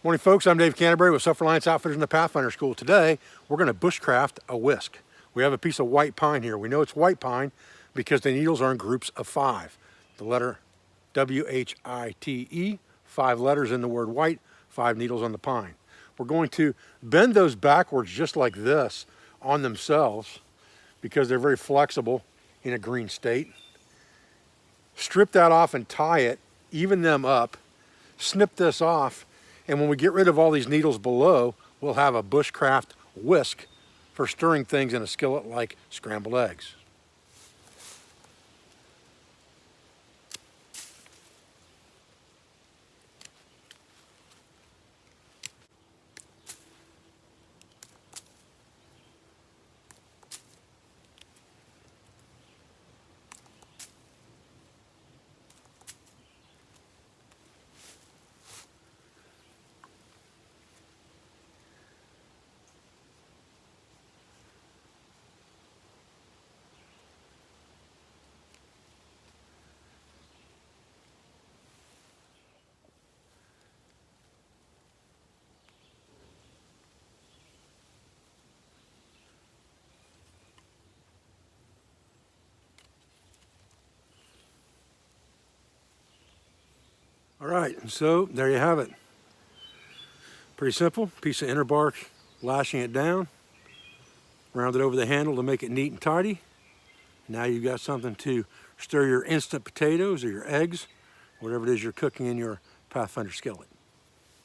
Morning folks, I'm Dave Canterbury with Self-Reliance Outfitters in the Pathfinder School. Today, we're going to bushcraft a whisk. We have a piece of white pine here. We know it's white pine because the needles are in groups of 5. The letter W-H-I-T-E, 5 letters in the word white, 5 needles on the pine. We're going to bend those backwards just like this on themselves because they're very flexible in a green state. Strip that off and tie it, even them up, snip this off, and when we get rid of all these needles below, we'll have a bushcraft whisk for stirring things in a skillet like scrambled eggs. All right, and so there you have it. Pretty simple, piece of inner bark, lashing it down, round it over the handle to make it neat and tidy. Now you've got something to stir your instant potatoes or your eggs, whatever it is you're cooking in your Pathfinder skillet.